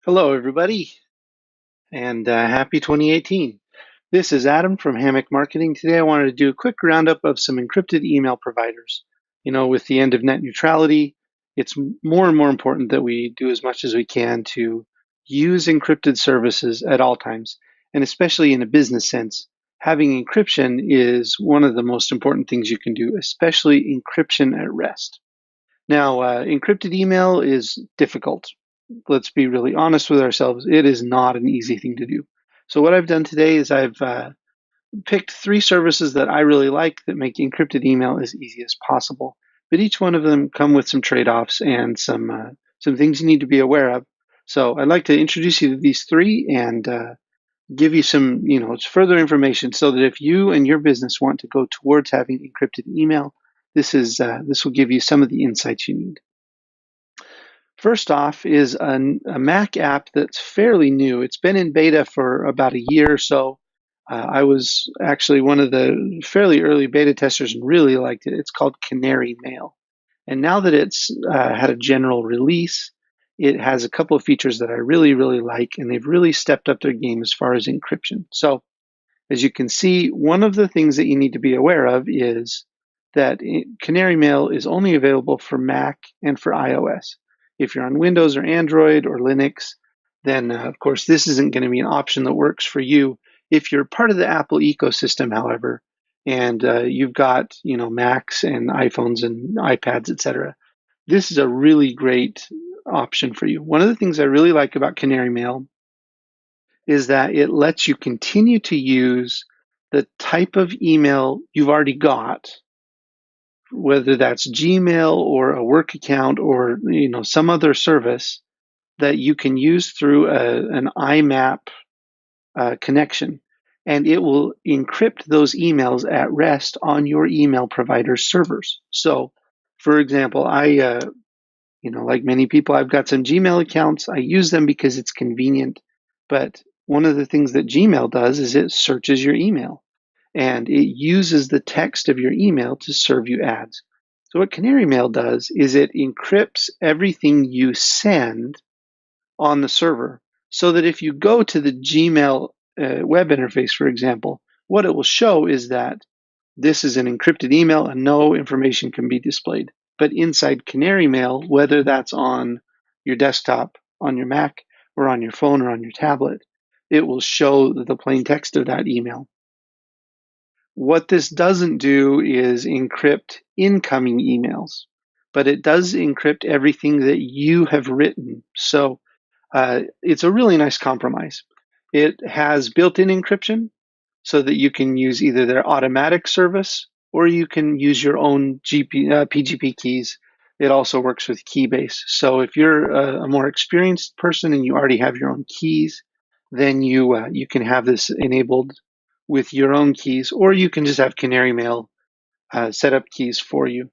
Hello, everybody, and happy 2018. This is Adam from Hammock Marketing. Today, I wanted to do a quick roundup of some encrypted email providers. With the end of net neutrality, it's more and more important that we do as much as we can to use encrypted services at all times, and especially in a business sense. Having encryption is one of the most important things you can do, especially encryption at rest. Now, encrypted email is difficult. Let's be really honest with ourselves. It is not an easy thing to do. So what I've done today is I've picked three services that I really like that make encrypted email as easy as possible. But each one of them come with some trade-offs and some things you need to be aware of. So I'd like to introduce you to these three and give you some, further information so that if you and your business want to go towards having encrypted email, this will give you some of the insights you need. First off is a Mac app that's fairly new. It's been in beta for about a year or so. I was actually one of the fairly early beta testers and really liked it. It's called Canary Mail. And now that it's had a general release, it has a couple of features that I really, really like, and they've really stepped up their game as far as encryption. So, as you can see, one of the things that you need to be aware of is that Canary Mail is only available for Mac and for iOS. If you're on Windows or Android or Linux, then of course this isn't going to be an option that works for you. If you're part of the Apple ecosystem, however, and you've got Macs and iPhones and iPads, etc., this is a really great option for you. One of the things I really like about Canary Mail is that it lets you continue to use the type of email you've already got, whether that's Gmail or a work account or some other service that you can use through an IMAP connection, and it will encrypt those emails at rest on your email provider's servers. So, for example, like many people, I've got some Gmail accounts. I use them because it's convenient. But one of the things that Gmail does is it searches your email and it uses the text of your email to serve you ads. So what Canary Mail does is it encrypts everything you send on the server so that if you go to the Gmail web interface, for example, what it will show is that this is an encrypted email and no information can be displayed. But inside Canary Mail, whether that's on your desktop, on your Mac, or on your phone or on your tablet, it will show the plain text of that email. What this doesn't do is encrypt incoming emails, but it does encrypt everything that you have written. So it's a really nice compromise. It has built-in encryption, so that you can use either their automatic service or you can use your own PGP keys. It also works with Keybase. So if you're a more experienced person and you already have your own keys, then you can have this enabled with your own keys, or you can just have Canary Mail set up keys for you.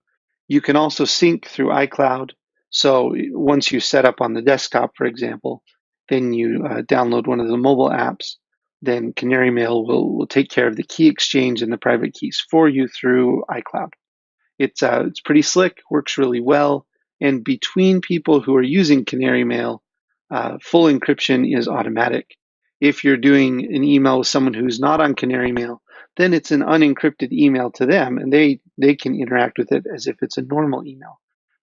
You can also sync through iCloud. So once you set up on the desktop, for example, then you download one of the mobile apps, then Canary Mail will take care of the key exchange and the private keys for you through iCloud. It's pretty slick, works really well, and between people who are using Canary Mail, full encryption is automatic. If you're doing an email with someone who's not on Canary Mail, then it's an unencrypted email to them, and they can interact with it as if it's a normal email.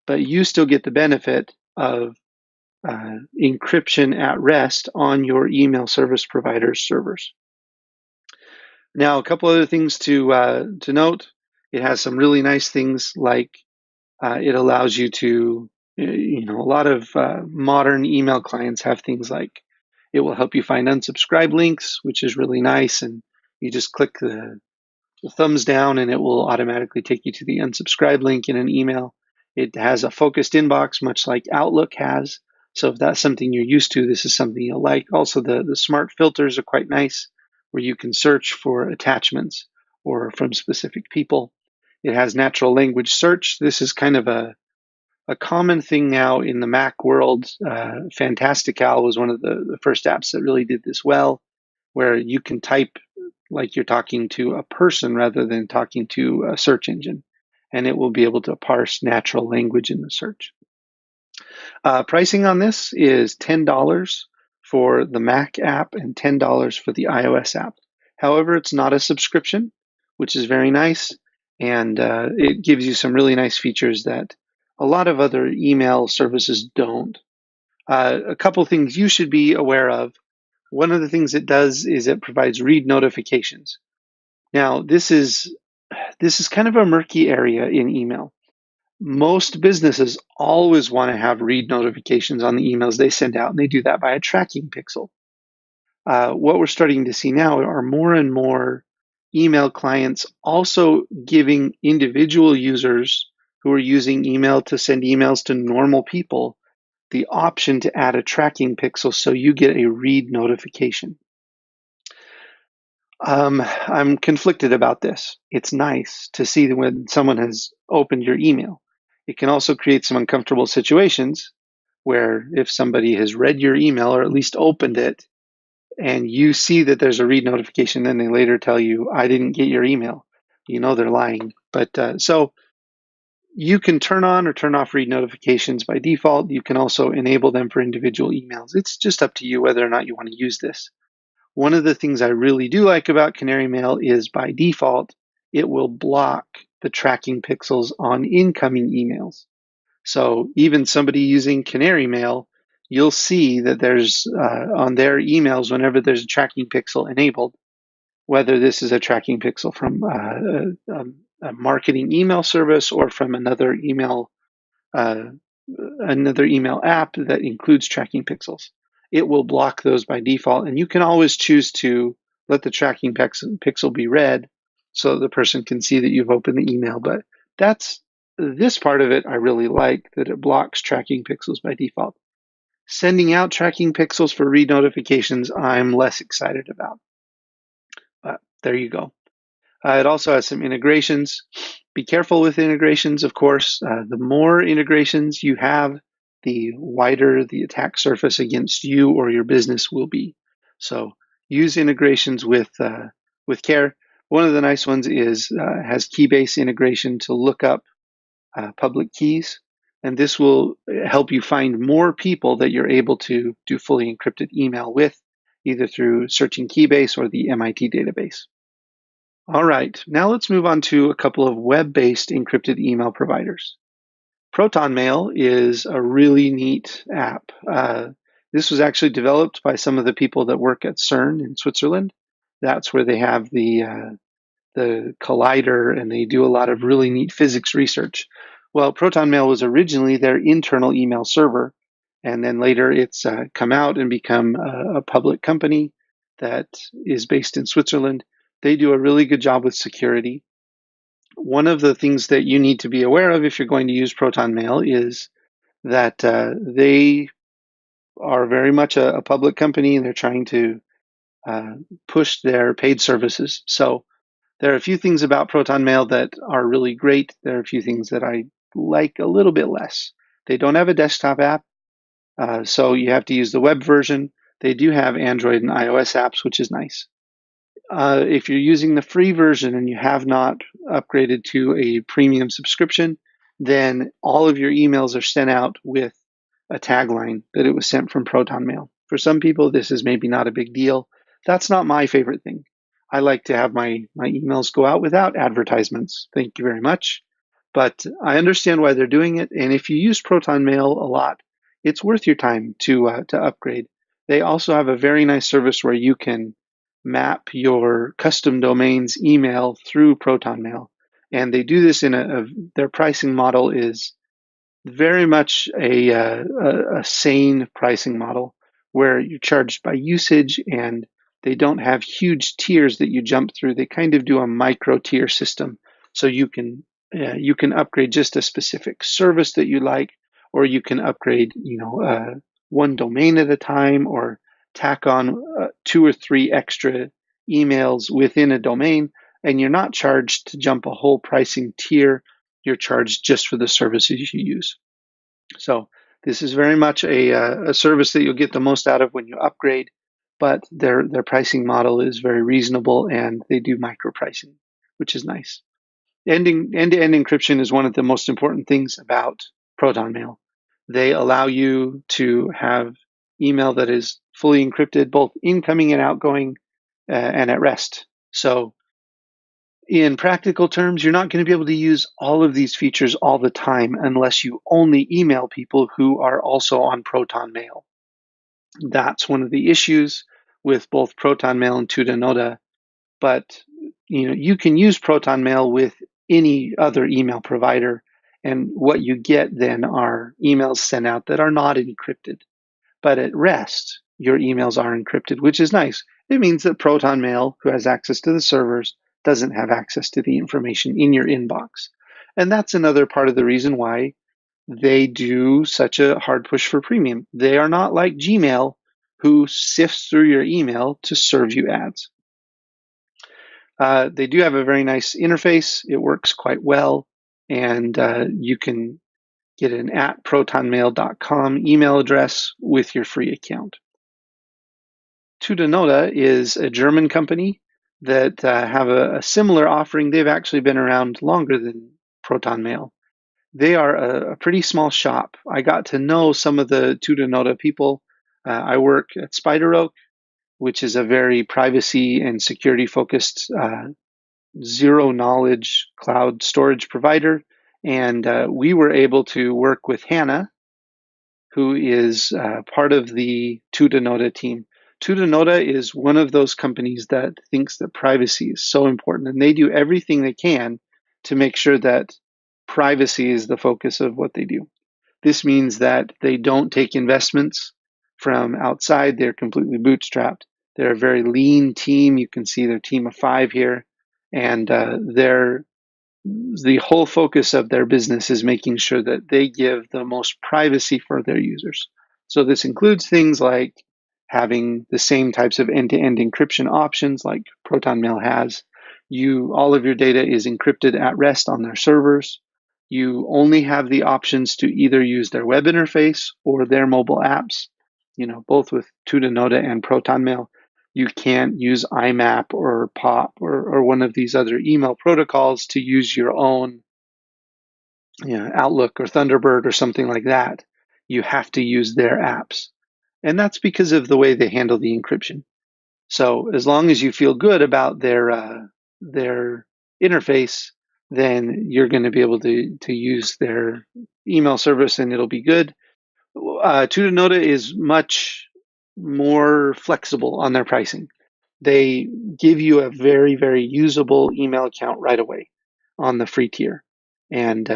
But you still get the benefit of encryption at rest on your email service provider's servers. Now, a couple other things to note. It has some really nice things like it allows you to, a lot of modern email clients have things like it will help you find unsubscribe links, which is really nice. And you just click the thumbs down and it will automatically take you to the unsubscribe link in an email. It has a focused inbox, much like Outlook has. So if that's something you're used to, this is something you'll like. Also, the smart filters are quite nice where you can search for attachments or from specific people. It has natural language search. This is kind of a common thing now in the Mac world. Fantastical was one of the first apps that really did this well, where you can type like you're talking to a person rather than talking to a search engine, and it will be able to parse natural language in the search. Pricing on this is $10 for the Mac app and $10 for the iOS app. However, it's not a subscription, which is very nice, and it gives you some really nice features that a lot of other email services don't. A couple things you should be aware of. One of the things it does is it provides read notifications. Now, this is kind of a murky area in email. Most businesses always want to have read notifications on the emails they send out, and they do that by a tracking pixel. What we're starting to see now are more and more email clients also giving individual users who are using email to send emails to normal people the option to add a tracking pixel so you get a read notification. I'm conflicted about this. It's nice to see when someone has opened your email. It can also create some uncomfortable situations where if somebody has read your email or at least opened it and you see that there's a read notification, then they later tell you, I didn't get your email. You know they're lying. So you can turn on or turn off read notifications by default. You can also enable them for individual emails. It's just up to you whether or not you want to use this. One of the things I really do like about Canary Mail is by default, it will block the tracking pixels on incoming emails. So even somebody using Canary Mail, you'll see that there's on their emails, whenever there's a tracking pixel enabled, whether this is a tracking pixel from a marketing email service or from uh, another email app that includes tracking pixels. It will block those by default, and you can always choose to let the tracking pixel be red so the person can see that you've opened the email. But that's this part of it I really like, that it blocks tracking pixels by default. Sending out tracking pixels for read notifications, I'm less excited about. But there you go. It also has some integrations. Be careful with integrations, of course. The more integrations you have, the wider the attack surface against you or your business will be. So use integrations with care. One of the nice ones is has Keybase integration to look up public keys, and this will help you find more people that you're able to do fully encrypted email with, either through searching Keybase or the MIT database. All right, now let's move on to a couple of web-based encrypted email providers. ProtonMail is a really neat app. This was actually developed by some of the people that work at CERN in Switzerland. That's where they have the collider, and they do a lot of really neat physics research. Well, ProtonMail was originally their internal email server, and then later it's come out and become a public company that is based in Switzerland. They do a really good job with security. One of the things that you need to be aware of if you're going to use ProtonMail is that they are very much a public company, and they're trying to push their paid services. So there are a few things about ProtonMail that are really great. There are a few things that I like a little bit less. They don't have a desktop app, so you have to use the web version. They do have Android and iOS apps, which is nice. If you're using the free version and you have not upgraded to a premium subscription, then all of your emails are sent out with a tagline that it was sent from ProtonMail. For some people, this is maybe not a big deal. That's not my favorite thing. I like to have my emails go out without advertisements. Thank you very much. But I understand why they're doing it. And if you use ProtonMail a lot, it's worth your time to upgrade. They also have a very nice service where you can map your custom domains email through ProtonMail. And they do this in their pricing model is very much a sane pricing model where you're charged by usage, and they don't have huge tiers that you jump through. They kind of do a micro tier system, so you can upgrade just a specific service that you like, or you can upgrade one domain at a time, or tack on 2 or 3 extra emails within a domain, and you're not charged to jump a whole pricing tier. You're charged just for the services you use. So this is very much a service that you'll get the most out of when you upgrade, but their pricing model is very reasonable, and they do micro pricing, which is nice. End-to-end encryption is one of the most important things about ProtonMail. They allow you to have email that is fully encrypted, both incoming and outgoing, and at rest. So in practical terms, you're not going to be able to use all of these features all the time unless you only email people who are also on Proton Mail. That's one of the issues with both Proton Mail and Tutanota. But you can use Proton Mail with any other email provider, and what you get then are emails sent out that are not encrypted. But at rest, your emails are encrypted, which is nice. It means that Proton Mail, who has access to the servers, doesn't have access to the information in your inbox. And that's another part of the reason why they do such a hard push for premium. They are not like Gmail, who sifts through your email to serve you ads. They do have a very nice interface. It works quite well, and you can get an @protonmail.com email address with your free account. Tutanota is a German company that have a similar offering. They've actually been around longer than Proton Mail. They are a pretty small shop. I got to know some of the Tutanota people. I work at Spider Oak, which is a very privacy and security focused zero knowledge cloud storage provider. And we were able to work with Hannah, who is part of the Tutanota team. Tutanota is one of those companies that thinks that privacy is so important, and they do everything they can to make sure that privacy is the focus of what they do. This means that they don't take investments from outside. They're completely bootstrapped. They're a very lean team. You can see their team of 5 here, and the whole focus of their business is making sure that they give the most privacy for their users. So this includes things like having the same types of end-to-end encryption options like Proton Mail has. All of your data is encrypted at rest on their servers. You only have the options to either use their web interface or their mobile apps, both with Tutanota and Proton Mail. You can't use IMAP or POP or one of these other email protocols to use your own Outlook or Thunderbird or something like that. You have to use their apps. And that's because of the way they handle the encryption. So as long as you feel good about their interface, then you're going to be able to use their email service and it'll be good. Tutanota is much more flexible on their pricing. They give you a very, very usable email account right away on the free tier. And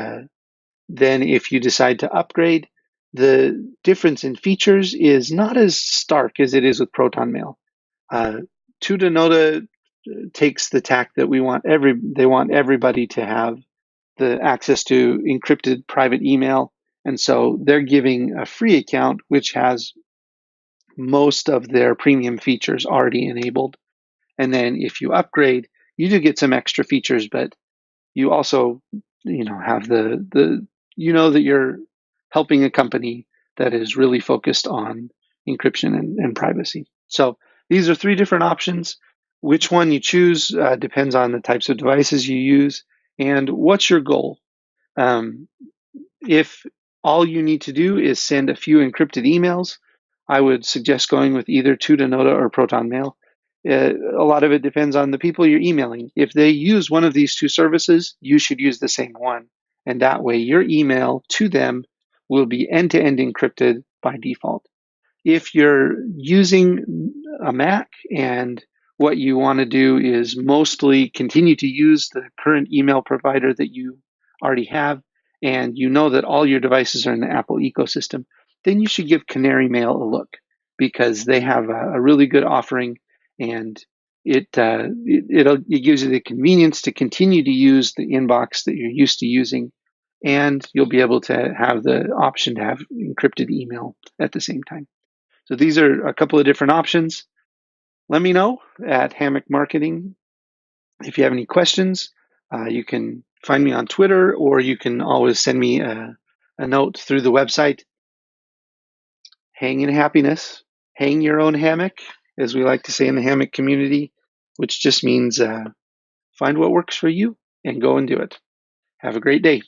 then if you decide to upgrade, the difference in features is not as stark as it is with Proton Mail. Tutanota takes the tack that they want everybody to have the access to encrypted private email. And so they're giving a free account, which has most of their premium features already enabled. And then if you upgrade, you do get some extra features, but you also, have that you're helping a company that is really focused on encryption and privacy. So these are 3 different options. Which one you choose depends on the types of devices you use and what's your goal. If all you need to do is send a few encrypted emails, I would suggest going with either Tutanota or Proton Mail. A lot of it depends on the people you're emailing. If they use one of these 2 services, you should use the same one. And that way your email to them will be end-to-end encrypted by default. If you're using a Mac and what you want to do is mostly continue to use the current email provider that you already have, and you know that all your devices are in the Apple ecosystem, then you should give Canary Mail a look because they have a really good offering, and it gives you the convenience to continue to use the inbox that you're used to using, and you'll be able to have the option to have encrypted email at the same time. So these are a couple of different options. Let me know at Hammock Marketing if you have any questions. You can find me on Twitter, or you can always send me a note through the website. Hang in happiness. Hang your own hammock, as we like to say in the hammock community, which just means find what works for you and go and do it. Have a great day.